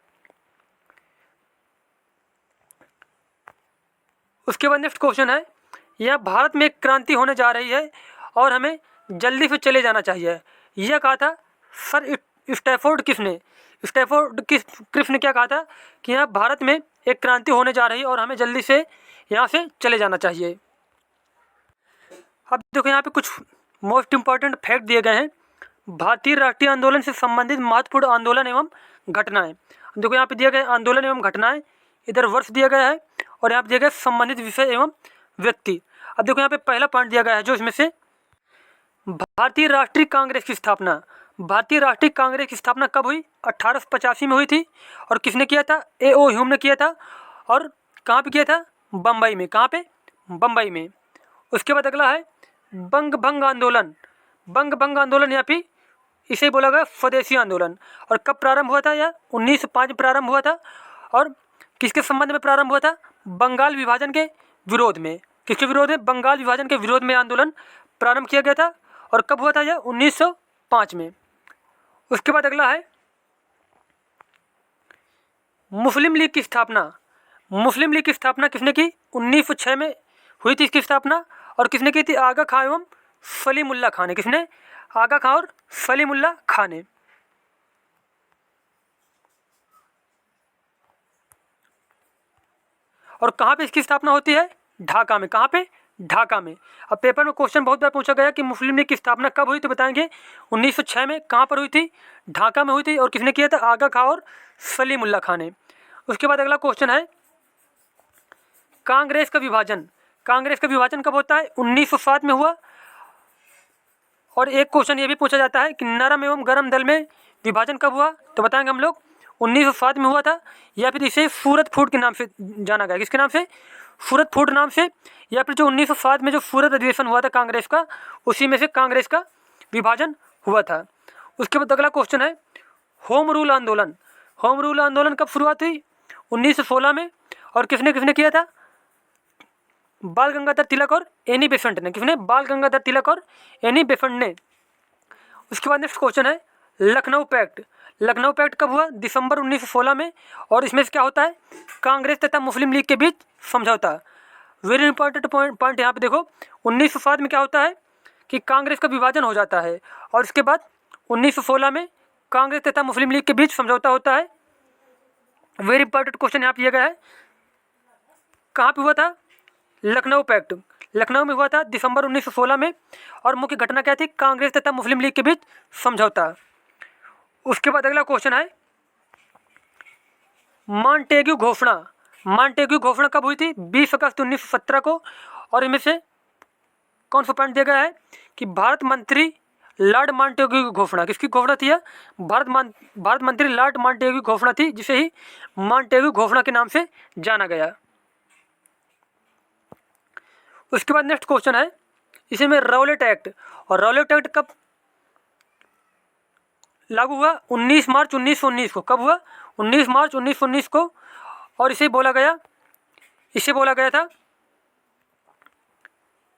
उसके बाद नेक्स्ट क्वेश्चन है, यह भारत में एक क्रांति होने जा रही है और हमें जल्दी से चले जाना चाहिए, यह कहा था सर स्टैफोर्ड क्रिप्स ने क्या कहा था कि यहाँ भारत में एक क्रांति होने जा रही है और हमें जल्दी से यहाँ से चले जाना चाहिए। अब देखो यहाँ पे कुछ मोस्ट इम्पॉर्टेंट फैक्ट दिए गए हैं, भारतीय राष्ट्रीय आंदोलन से संबंधित महत्वपूर्ण आंदोलन एवं घटनाएं। देखो यहाँ पे दिए गए आंदोलन एवं घटनाएं, इधर वर्ष दिया गया है और यहाँ पे दिया गया संबंधित विषय एवं व्यक्ति। अब देखो यहाँ पे पहला पॉइंट दिया गया है जो इसमें से भारतीय राष्ट्रीय कांग्रेस की स्थापना। भारतीय राष्ट्रीय कांग्रेस की स्थापना कब हुई? 1885 में हुई थी। और किसने किया था? A.O. ह्यूम ने किया था। और कहाँ पे किया था? बम्बई में। कहाँ पे? बम्बई में। उसके बाद अगला है बंग भंग आंदोलन। बंग भंग आंदोलन यहाँ पे इसे बोला गया स्वदेशी आंदोलन। और कब प्रारंभ हुआ था? यह 1905 में प्रारंभ हुआ था। और किसके संबंध में प्रारंभ हुआ था? बंगाल विभाजन के विरोध में। किसके विरोध में? बंगाल विभाजन के विरोध में आंदोलन प्रारंभ किया गया था। और कब हुआ था यह? 1905 में। उसके बाद अगला है मुस्लिम लीग की स्थापना। मुस्लिम लीग की स्थापना किसने की? 1906 में हुई थी इसकी स्थापना। और किसने की थी? आगा खां एवं सलीमुल्लाह खां ने। किसने? आगा खां और सलीमुल्लाह खां ने। और कहाँ पे इसकी स्थापना होती है? ढाका में। कहाँ पे? ढाका में। अब पेपर में क्वेश्चन बहुत बार पूछा गया कि मुस्लिम लीग की स्थापना कब हुई, तो बताएंगे 1906 में। कहाँ पर हुई थी? ढाका में हुई थी। और किसने किया था? आगा खां और सलीमुल्लाह खां ने। उसके बाद अगला क्वेश्चन है कांग्रेस का विभाजन। कांग्रेस का विभाजन कब होता है? 1907 में हुआ। और एक क्वेश्चन ये भी पूछा जाता है कि नरम एवं गरम दल में विभाजन कब हुआ, तो बताएंगे हम लोग 1907 में हुआ था। या फिर इसे सूरत फूट के नाम से जाना गया। किसके नाम से? सूरत फूट नाम से। या फिर जो 1907 में जो सूरत अधिवेशन हुआ था कांग्रेस का, उसी में से कांग्रेस का विभाजन हुआ था। उसके बाद अगला क्वेश्चन है होम रूल आंदोलन। होम रूल आंदोलन कब शुरुआत हुई? 1916 में। और किसने किसने किया था? बाल गंगाधर तिलक और एनी बेसेंट ने। किसने? बाल गंगाधर तिलक और एनी बेसेंट ने। उसके बाद नेक्स्ट क्वेश्चन है लखनऊ पैक्ट। लखनऊ पैक्ट कब हुआ? दिसंबर 1916 में। और इसमें से क्या होता है? कांग्रेस तथा मुस्लिम लीग के बीच समझौता। वेरी इंपॉर्टेंट पॉइंट यहाँ पे देखो, 1907 में क्या होता है कि कांग्रेस का विभाजन हो जाता है। और इसके बाद 1916 में कांग्रेस तथा मुस्लिम लीग के बीच समझौता होता है। वेरी इंपॉर्टेंट क्वेश्चन यहाँ पे दिया गया है, कहाँ पे हुआ था? लखनऊ पैक्ट लखनऊ में हुआ था दिसंबर 1916 में। और मुख्य घटना क्या थी? कांग्रेस तथा मुस्लिम लीग के बीच समझौता। उसके बाद अगला क्वेश्चन है मॉन्टेग्यू घोषणा। मॉन्टेग्यू घोषणा कब हुई थी? 20 अगस्त 1917 को। और इनमें से कौन सा पॉइंट दिया गया है कि भारत मंत्री लॉर्ड मॉन्टेग्यू की घोषणा। किसकी घोषणा थी? भारत मंत्री लॉर्ड मॉन्टेग्यू की घोषणा थी, जिसे ही मॉन्टेग्यू घोषणा के नाम से जाना गया। उसके बाद नेक्स्ट क्वेश्चन है इसी में रॉलेट एक्ट। और रॉलेट एक्ट कब लागू हुआ? 19 मार्च 1919 को। कब हुआ? 19 मार्च 1919 को। और इसे बोला गया था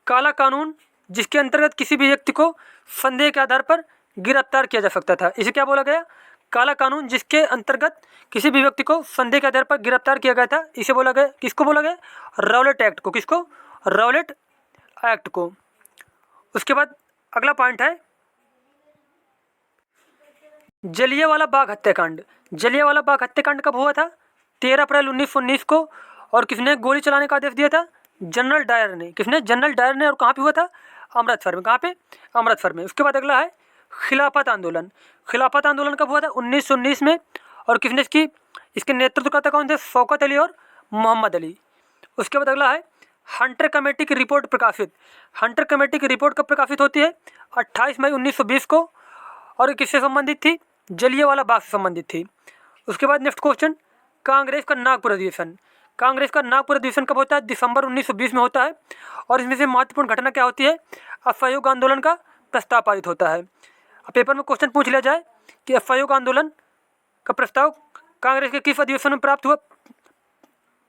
काला कानून, जिसके अंतर्गत किसी भी व्यक्ति को संदेह के आधार पर गिरफ्तार किया जा सकता था। इसे क्या बोला गया? काला कानून, जिसके अंतर्गत किसी भी व्यक्ति को संदेह के आधार पर गिरफ्तार किया गया था। इसे बोला गया, किसको बोला गया? रॉलेट एक्ट को। किसको? रॉलेट एक्ट को। उसके बाद अगला पॉइंट है जलियांवाला बाग हत्याकांड। जलियांवाला बाग हत्याकांड कब हुआ था? 13 अप्रैल 1919 को। और किसने गोली चलाने का आदेश दिया था? जनरल डायर ने। किसने? जनरल डायर ने। और कहाँ पे हुआ था? अमृतसर में। कहाँ पे? अमृतसर में। उसके बाद अगला है खिलाफत आंदोलन। खिलाफत आंदोलन कब हुआ था? 1919 में। और किसने इसके नेतृत्व करता कौन थे? शौकत अली और मोहम्मद अली। उसके बाद अगला है हंटर कमेटी की रिपोर्ट प्रकाशित। हंटर कमेटी की रिपोर्ट कब प्रकाशित होती है? 28 मई 1920 को, और ये किससे संबंधित थी? जलियांवाला बाग से संबंधित थी। उसके बाद नेक्स्ट क्वेश्चन, कांग्रेस का नागपुर अधिवेशन। कांग्रेस का नागपुर अधिवेशन कब होता है? दिसंबर 1920 में होता है। और इसमें से महत्वपूर्ण घटना क्या होती है? असहयोग आंदोलन का प्रस्ताव पारित होता है। अब पेपर में क्वेश्चन पूछ लिया जाए कि असहयोग आंदोलन का प्रस्ताव कांग्रेस के किस अधिवेशन में प्राप्त हुआ,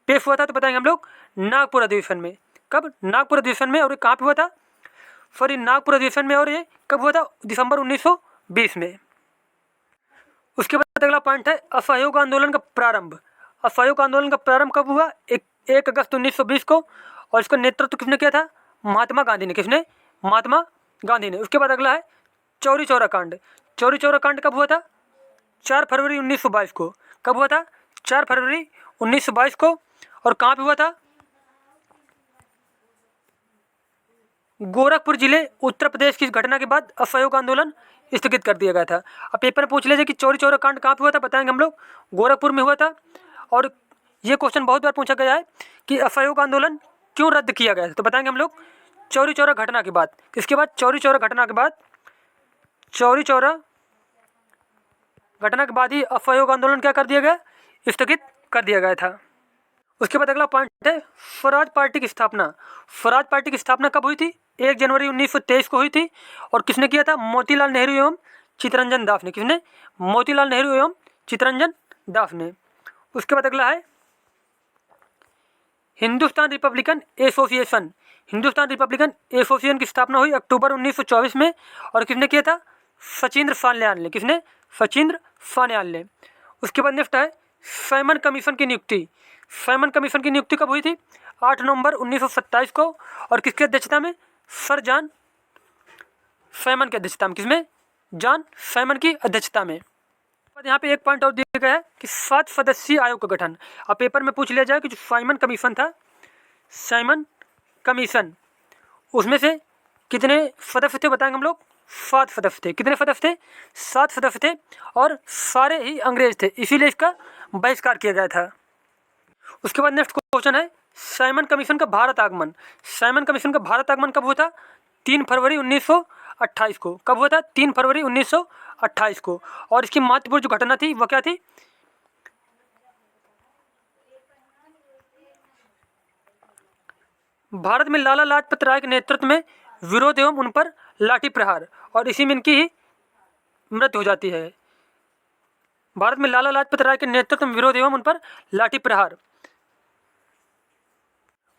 पेश हुआ था, तो बताएंगे हम लोग नागपुर अधिवेशन में। कब? नागपुर अधिवेशन में। और ये कहाँ पे हुआ था? सॉरी, नागपुर अधिवेशन में। और ये कब हुआ था? दिसंबर 1920 में। उसके बाद अगला पॉइंट है असहयोग आंदोलन का प्रारंभ। असहयोग आंदोलन का प्रारंभ कब हुआ? 1 अगस्त 1920 को। और इसका नेतृत्व किसने किया था? महात्मा गांधी ने। किसने? महात्मा गांधी ने। उसके बाद अगला है चौरी चौरा कांड। चौरी चौरा कांड कब हुआ था? 4 फरवरी 1922 को। कब हुआ था? 4 फरवरी 1922 को। और कहाँ पे हुआ था? गोरखपुर जिले, उत्तर प्रदेश की इस घटना के बाद असहयोग आंदोलन स्थगित कर दिया गया था। अब पेपर में पूछ लीजिए कि चौरी चौरा कांड कहाँ पे हुआ था, बताएंगे हम लोग गोरखपुर में हुआ था। और ये क्वेश्चन बहुत बार पूछा गया है कि असहयोग आंदोलन क्यों रद्द किया गया था, तो बताएंगे हम लोग चौरी चौरा घटना के बाद। किसके बाद? चौरी चौरा घटना के बाद। चौरी चौरा घटना के बाद ही असहयोग आंदोलन क्या कर दिया गया? स्थगित कर दिया गया था। उसके बाद अगला पॉइंट है स्वराज पार्टी की स्थापना। स्वराज पार्टी की स्थापना कब हुई थी? 1 जनवरी 1923 को हुई थी। और किसने किया था? मोतीलाल नेहरू एवं चित्तरंजन दास ने। किसने? मोतीलाल नेहरू एवं चित्तरंजन दास ने। उसके बाद अगला है Hindustan Republican association. Hindustan Republican association की स्थापना हुई अक्टूबर 1924 में। और किसने किया था? सचिंद्र सान्याल ने। किसने? सचिंद्र सान्याल ने। उसके बाद नेक्स्ट है साइमन कमीशन की नियुक्ति। साइमन कमीशन की नियुक्ति कब हुई थी? 8 नवंबर 1927 को। और किसकी अध्यक्षता में? सर जॉन साइमन की अध्यक्षता में। किसमें? जॉन साइमन की अध्यक्षता में। यहाँ पे एक पॉइंट और दिया गया है कि 7 सदस्यीय आयोग का गठन। अब पेपर में पूछ लिया जाए कि जो साइमन कमीशन था, साइमन कमीशन, उसमें से कितने सदस्य थे, बताएंगे हम लोग 7 सदस्य थे। कितने सदस्य थे? 7 सदस्य थे। और सारे ही अंग्रेज थे, इसीलिए इसका बहिष्कार किया गया था। उसके बाद नेक्स्ट क्वेश्चन है साइमन कमीशन का भारत आगमन। साइमन कमीशन का भारत आगमन कब हुआ था? 3 फरवरी 1928 को। कब हुआ था? 3 फरवरी 1928 को। और इसकी महत्वपूर्ण जो घटना थी वह क्या थी? भारत में लाला लाजपत राय के नेतृत्व में विरोध एवं उन पर लाठी प्रहार, और इसी में इनकी ही मृत्यु हो जाती है। भारत में लाला लाजपत राय के नेतृत्व में विरोध एवं उन पर लाठी प्रहार।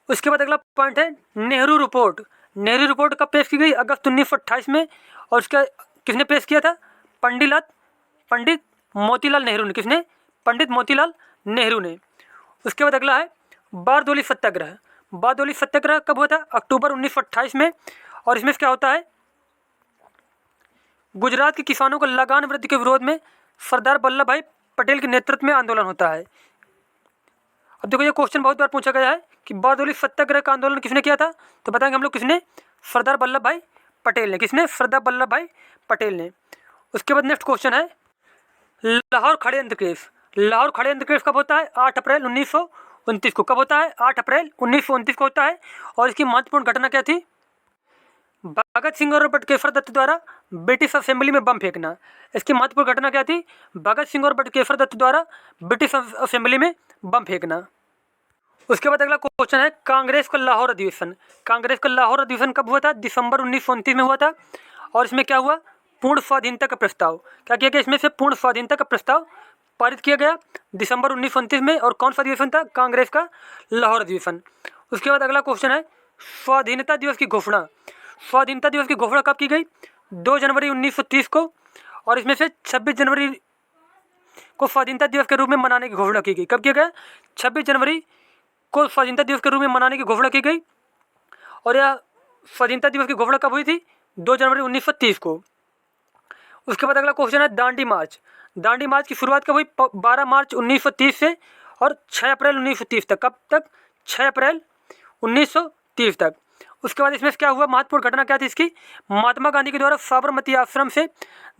उसके बाद अगला पॉइंट है नेहरू रिपोर्ट। नेहरू रिपोर्ट कब पेश की गई? अगस्त 1928 में। और इसका किसने पेश किया था? पंडित मोतीलाल नेहरू ने। किसने? पंडित मोतीलाल नेहरू ने। उसके बाद अगला है बारदोली सत्याग्रह। बारदोली सत्याग्रह कब हुआ था? अक्टूबर 1928 में। और इसमें क्या होता है? गुजरात के किसानों को लगान वृद्धि के विरोध में सरदार वल्लभ भाई पटेल के नेतृत्व में आंदोलन होता है। अब देखो ये क्वेश्चन बहुत बार पूछा गया है कि बारदोली सत्याग्रह का आंदोलन किसने किया था, तो बताएंगे हम लोग किसने? सरदार वल्लभ भाई पटेल ने। किसने? सरदार वल्लभ भाई पटेल ने। उसके बाद नेक्स्ट क्वेश्चन है लाहौर षड्यंत्र केस। लाहौर षड्यंत्र केस कब होता है? 8 अप्रैल 1929 को। कब होता है? 8 अप्रैल 1929 को होता है। और इसकी महत्वपूर्ण घटना क्या थी? भगत सिंह और बटुकेश्वर दत्त द्वारा ब्रिटिश असेंबली में बम फेंकना। इसकी महत्वपूर्ण घटना क्या थी? भगत सिंह और बटुकेश्वर दत्त द्वारा ब्रिटिश असेंबली में बम फेंकना। उसके बाद अगला क्वेश्चन है कांग्रेस का लाहौर अधिवेशन। कांग्रेस का लाहौर अधिवेशन कब हुआ था? दिसंबर 1929 में हुआ था। और इसमें क्या हुआ? पूर्ण स्वाधीनता का प्रस्ताव। क्या किया गया? इसमें से पूर्ण स्वाधीनता का प्रस्ताव पारित किया गया दिसंबर 1929 में। और कौन सा अधिवेशन था? कांग्रेस का लाहौर अधिवेशन। उसके बाद अगला क्वेश्चन है स्वाधीनता दिवस की घोषणा। स्वाधीनता दिवस की घोषणा कब की गई? 2 जनवरी 1930 को। और इसमें से 26 जनवरी को स्वाधीनता दिवस के रूप में मनाने की घोषणा की गई। कब किया गया? 26 जनवरी को स्वाधीनता दिवस के रूप में मनाने की घोषणा की गई। और यह स्वाधीनता दिवस की घोषणा कब हुई थी? 2 जनवरी 1930 को। उसके बाद अगला क्वेश्चन है दांडी मार्च। दांडी मार्च की शुरुआत कब हुई? 12 मार्च 1930 से और 6 अप्रैल 1930 तक। कब तक? 6 अप्रैल 1930 तक। उसके बाद इसमें क्या हुआ? महत्वपूर्ण घटना क्या थी इसकी? महात्मा गांधी के द्वारा साबरमती आश्रम से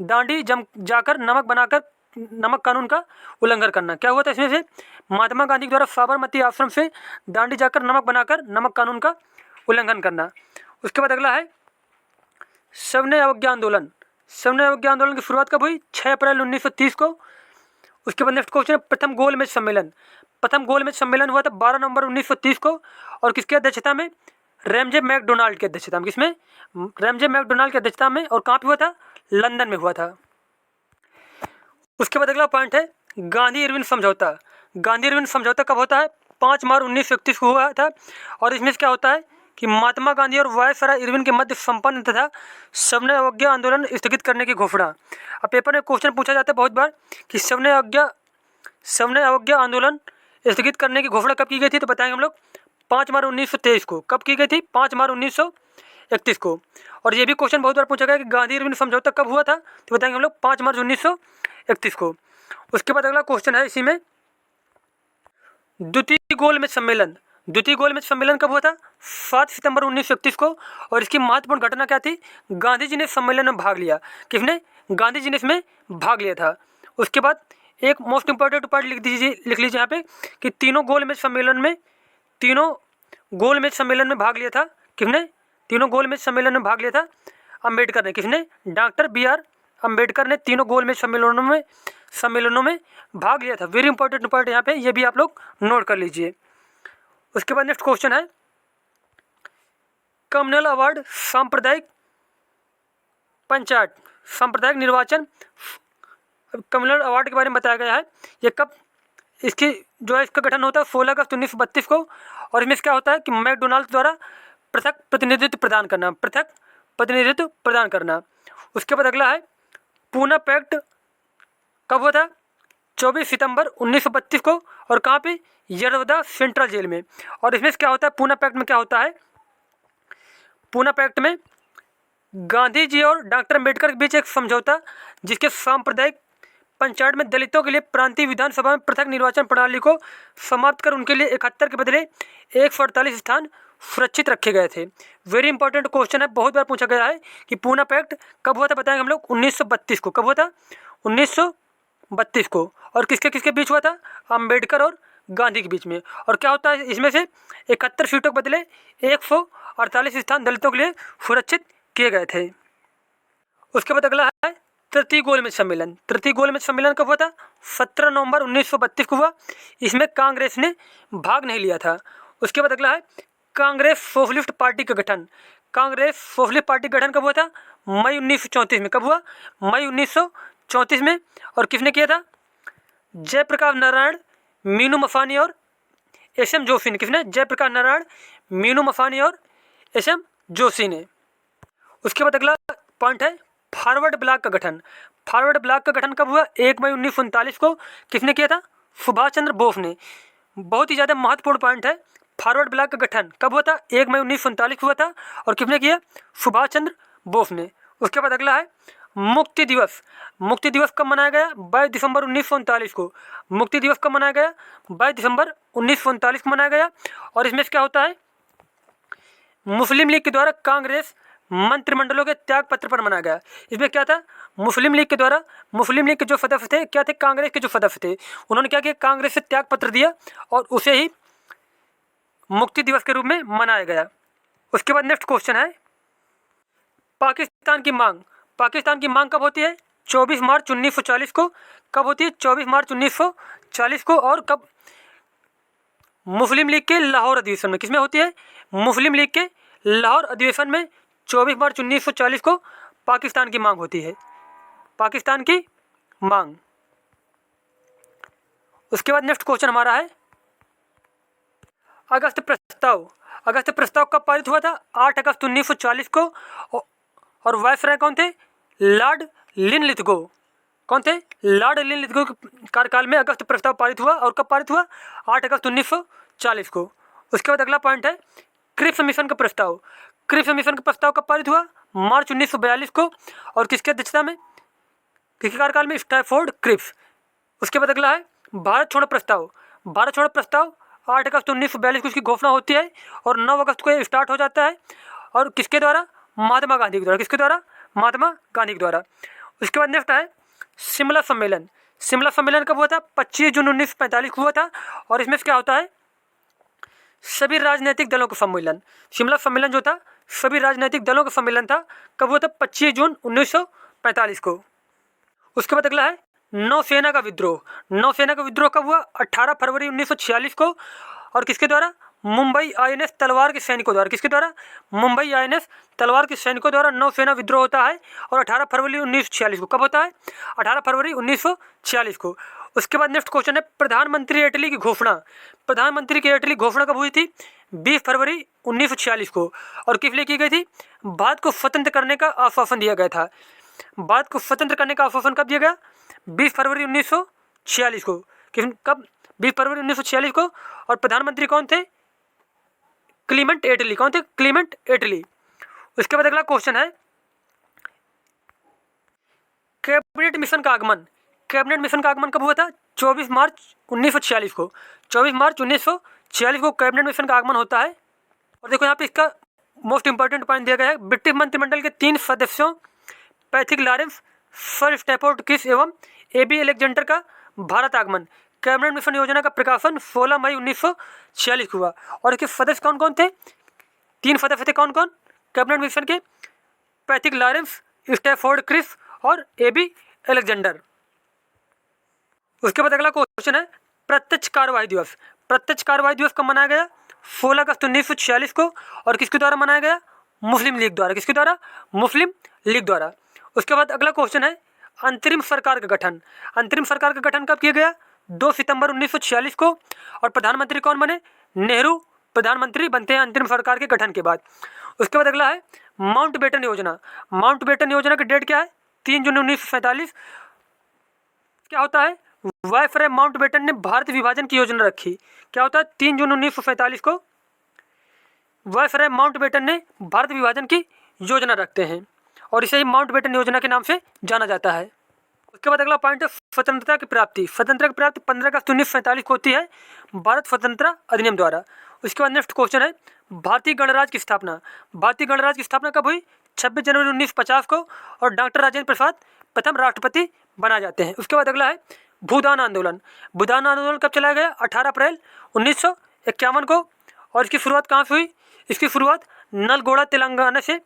दांडी जाकर नमक बनाकर नमक कानून का उल्लंघन करना। क्या हुआ था इसमें से? महात्मा गांधी के द्वारा साबरमती आश्रम से दांडी जाकर नमक बनाकर नमक कानून का उल्लंघन करना। उसके बाद अगला है सविनय अवज्ञा आंदोलन। सविनय अवज्ञा आंदोलन की शुरुआत कब हुई? 6 अप्रैल 1930 को। उसके बाद नेक्स्ट क्वेश्चन है प्रथम गोलमेज सम्मेलन। प्रथम गोलमेज सम्मेलन हुआ था 12 नवंबर 1930 को और किसकी अध्यक्षता में? रैमजे मैकडोनाल्ड की अध्यक्षता में। किसमें? रैमजे मैकडोनाल्ड की अध्यक्षता में। और कहाँ पे हुआ था? लंदन में हुआ था। उसके बाद अगला पॉइंट है गांधी इरविन समझौता। गांधी इरविन समझौता कब होता है? 5 मार्च 1931 को हुआ था और इसमें क्या होता है कि महात्मा गांधी और वायसराय इरविन के मध्य संपन्न तथा सविनय अवज्ञा आंदोलन स्थगित करने की घोषणा। अब पेपर में क्वेश्चन पूछा जाता है बहुत बार कि सविनय अवज्ञा आंदोलन स्थगित करने की घोषणा कब की गई थी? तो बताएंगे हम लोग 5 मार्च 1923 को। कब की गई थी? 5 मार्च 1931 को। और ये भी क्वेश्चन बहुत बार पूछा गया कि गांधी इरविन समझौता कब हुआ था? तो बताएंगे हम लोग 5 मार्च 1931 को। उसके बाद अगला क्वेश्चन है इसी में द्वितीय गोलमेज सम्मेलन। द्वितीय गोलमेज सम्मेलन कब हुआ था? 7 सितंबर 1931 को। और इसकी महत्वपूर्ण घटना क्या थी? गांधी जी ने सम्मेलन में भाग लिया। किसने? गांधी जी ने इसमें भाग लिया था। उसके बाद एक मोस्ट इंपॉर्टेंट पॉइंट लिख लीजिए यहाँ पे कि तीनों गोलमेज सम्मेलन में भाग लिया था। किसने? तीनों गोलमेज सम्मेलन में भाग लिया था अम्बेडकर ने। किसने? डॉक्टर BR अम्बेडकर ने तीनों गोलमेज सम्मेलनों में भाग लिया था। वेरी इंपॉर्टेंट पॉइंट यहाँ पे, ये भी आप लोग नोट कर लीजिए। उसके बाद नेक्स्ट क्वेश्चन है कम्युनल अवार्ड सांप्रदायिक पंचायत सांप्रदायिक निर्वाचन कम्युनल अवार्ड के बारे में बताया गया है। ये कब इसका गठन होता है? 16 अगस्त 1932 को। और इसमें क्या होता है कि मैकडोनाल्ड द्वारा पृथक प्रतिनिधित्व प्रदान करना। उसके बाद अगला है पूना पैक्ट कब हुआ था? 24 सितंबर 1932 को। और कहाँ पे? यरवदा सेंट्रल जेल में। और इसमें क्या होता है? पूना पैक्ट में क्या होता है? पूना पैक्ट में गांधी जी और डॉक्टर अम्बेडकर के बीच एक समझौता जिसके सांप्रदायिक पंचायत में दलितों के लिए प्रांतीय विधानसभा में पृथक निर्वाचन प्रणाली को समाप्त कर उनके लिए 71 के बदले 148 स्थान सुरक्षित रखे गए थे। वेरी इंपॉर्टेंट क्वेश्चन है, बहुत बार पूछा गया है कि पूना पैक्ट कब हुआ था? बताएंगे हम लोग 1932 को। कब हुआ था? 1932 को। और किसके बीच हुआ था? अम्बेडकर और गांधी के बीच में। और क्या होता है इसमें से 71 सीटों के बदले 148 स्थान दलितों के लिए सुरक्षित किए गए थे। उसके बाद अगला है तृतीय गोलमेज सम्मेलन। तृतीय गोलमेज सम्मेलन कब हुआ था? 17 नवंबर 1932 को हुआ। इसमें कांग्रेस ने भाग नहीं लिया था। उसके बाद अगला है कांग्रेस सोशलिस्ट पार्टी का गठन। कांग्रेस सोशलिस्ट पार्टी का गठन कब हुआ था? मई 1934 में। कब हुआ? मई 1934 में। और किसने किया था? जयप्रकाश नारायण, मीनू मसानी और SM जोशी ने। किसने? जयप्रकाश नारायण, मीनू मसानी और SM जोशी ने। उसके बाद अगला पॉइंट है फॉरवर्ड ब्लॉक का गठन। फॉरवर्ड ब्लॉक का गठन कब हुआ? 1 मई 1939 को। किसने किया था? सुभाष चंद्र बोस ने। बहुत ही ज़्यादा महत्वपूर्ण पॉइंट है। फॉरवर्ड ब्लॉक का गठन कब हुआ था? 1 मई 1939 को हुआ था। और किसने किया? सुभाष चंद्र बोस ने। उसके बाद अगला है मुक्ति दिवस। मुक्ति दिवस कब मनाया गया? 22 दिसंबर 1939 को। मुक्ति दिवस कब मनाया गया? 22 दिसंबर 1939 को मनाया गया। और इसमें क्या होता है? मुस्लिम लीग के द्वारा कांग्रेस मंत्रिमंडलों के त्याग पत्र पर मनाया गया। इसमें क्या था? मुस्लिम लीग के जो सदस्य थे क्या थे? कांग्रेस के जो सदस्य थे उन्होंने क्या किया? कांग्रेस से त्याग पत्र दिया और उसे ही मुक्ति दिवस के रूप में मनाया गया। उसके बाद नेक्स्ट क्वेश्चन है पाकिस्तान की मांग। पाकिस्तान की मांग कब होती है? 24 मार्च 1940 को। कब होती है? 24 मार्च 1940 को। और कब? मुस्लिम लीग के लाहौर अधिवेशन में। किसमें होती है? मुस्लिम लीग के लाहौर अधिवेशन में 24 मार्च 1940 को पाकिस्तान की मांग होती है। पाकिस्तान की मांग। उसके बाद नेक्स्ट क्वेश्चन हमारा है अगस्त प्रस्ताव। अगस्त प्रस्ताव कब पारित हुआ था? 8 अगस्त 1940 को। और वायसराय कौन थे? Lord Linlithgow. कौन थे? लॉर्ड लिनलिथगो के कार्यकाल में अगस्त प्रस्ताव पारित हुआ। और कब पारित हुआ? 8 अगस्त 1940 को। उसके बाद अगला पॉइंट है क्रिप्स मिशन का प्रस्ताव। क्रिप्स मिशन का प्रस्ताव कब पारित हुआ? मार्च 1942 को। और किसके अध्यक्षता में? किसके कार्यकाल में? Stafford Cripps. उसके बाद अगला है भारत छोड़ो प्रस्ताव। भारत छोड़ो प्रस्ताव 8 अगस्त 1942 को इसकी घोषणा होती है और 9 अगस्त को ये स्टार्ट हो जाता है। और किसके द्वारा? महात्मा गांधी के द्वारा। किसके द्वारा? महात्मा गांधी के द्वारा। उसके बाद नेक्स्ट है शिमला सम्मेलन। शिमला सम्मेलन कब हुआ था? 25 जून 1945 को हुआ था। और इसमें क्या होता है? सभी राजनीतिक दलों का सम्मेलन। शिमला सम्मेलन जो था सभी राजनीतिक दलों का सम्मेलन था। कब हुआ था? 25 जून 1945 को। उसके बाद अगला है नौसेना का विद्रोह। नौसेना का विद्रोह कब हुआ? 18 फरवरी 1946 को। और किसके द्वारा? मुंबई आईएनएस तलवार के सैनिकों द्वारा। किसके द्वारा? मुंबई आईएनएस तलवार के सैनिकों द्वारा नौसेना विद्रोह होता है। और 18 फरवरी 1946 को। कब होता है? 18 फरवरी 1946 को। उसके बाद नेक्स्ट क्वेश्चन है प्रधानमंत्री इटली की घोषणा। प्रधानमंत्री की इटली घोषणा कब हुई थी? 20 फरवरी 1946 को। और किस लिए की गई थी? भारत को स्वतंत्र करने का आश्वासन दिया गया था। भारत को स्वतंत्र करने का आश्वासन कब दिया गया? 20 फरवरी 1946 को। कब? 20 फरवरी 1946 को। और प्रधानमंत्री कौन थे? क्लीमेंट एटली। कौन थे? क्लीमेंट एटली। उसके बाद अगला क्वेश्चन है कैबिनेट मिशन का आगमन। कैबिनेट मिशन का आगमन कब हुआ था? 24 मार्च 1946 को। 24 मार्च 1946 को कैबिनेट मिशन का आगमन होता है। और देखो यहाँ पे इसका मोस्ट इंपॉर्टेंट पॉइंट दिया गया है। ब्रिटिश मंत्रिमंडल के 3 सदस्यों Pethick Lawrence, sir Stafford Cripps एवं एबी अलेक्जेंडर का भारत आगमन। कैबिनेट मिशन योजना का प्रकाशन 16 मई 1946 को हुआ। और इसके सदस्य कौन कौन थे? 3 सदस्य थे। कौन कौन? कैबिनेट मिशन के पैथिक लॉरेंस, स्टैफोर्ड क्रिप्स और एबी अलेक्जेंडर। उसके बाद अगला क्वेश्चन है प्रत्यक्ष कार्रवाई दिवस। प्रत्यक्ष कार्रवाई दिवस कब मनाया गया? 16 अगस्त 1946 को। और किसके द्वारा मनाया गया? मुस्लिम लीग द्वारा। किसके द्वारा? मुस्लिम लीग द्वारा। उसके बाद अगला क्वेश्चन है अंतरिम सरकार का गठन। अंतरिम सरकार का गठन कब किया गया? 2 सितंबर 1946 को। और प्रधानमंत्री कौन बने? नेहरू प्रधानमंत्री बनते हैं अंतरिम सरकार के गठन के बाद। उसके बाद अगला है माउंटबेटन योजना। माउंटबेटन योजना की डेट क्या है? 3 जून 1947। क्या होता है? वायसराय माउंटबेटन ने भारत विभाजन की योजना रखी। क्या होता है? 3 जून 1947 को वायसराय माउंटबेटन ने भारत विभाजन की योजना रखते हैं। और इसे ही माउंटबेटन योजना के नाम से जाना जाता है। उसके बाद अगला पॉइंट है स्वतंत्रता की प्राप्ति। स्वतंत्रता की प्राप्ति 15 अगस्त 1947 को होती है भारत स्वतंत्रता अधिनियम द्वारा। उसके बाद नेक्स्ट क्वेश्चन है भारतीय गणराज्य की स्थापना। भारतीय गणराज्य की स्थापना कब हुई? 26 जनवरी 1950 को। और डॉक्टर राजेंद्र प्रसाद प्रथम राष्ट्रपति बना जाते हैं। उसके बाद अगला है भूदान आंदोलन। भूदान आंदोलन कब चलाया गया? 18 अप्रैल 1951 को। और इसकी शुरुआत कहाँ से हुई? इसकी शुरुआत नलगोड़ा तेलंगाना से,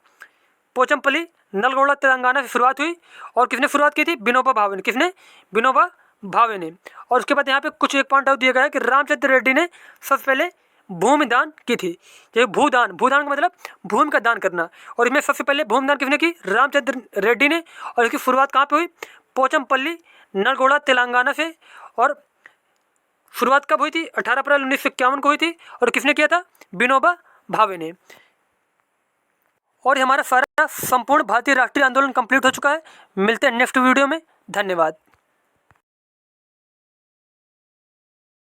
पोचमपल्ली नलगोड़ा तेलंगाना से शुरुआत हुई। और किसने शुरुआत की थी? विनोबा भावे ने। किसने? विनोबा भावे ने। और उसके बाद यहाँ पे कुछ एक पॉइंट आउट दिया गया है कि रामचंद्र रेड्डी ने सबसे पहले भूमि दान की थी। ये भूदान, भूदान का मतलब भूमि का दान करना। और इसमें सबसे पहले भूमि दान किसने की? रामचंद्र रेड्डी ने। और इसकी शुरुआत कहाँ पे हुई? पोचमपल्ली नलगोड़ा तेलंगाना से। और शुरुआत कब हुई थी? 18 अप्रैल 1951 को हुई थी। और किसने किया था? विनोबा भावे ने। और ये हमारा सारा संपूर्ण भारतीय राष्ट्रीय आंदोलन कंप्लीट हो चुका है। मिलते हैं नेक्स्ट वीडियो में। धन्यवाद।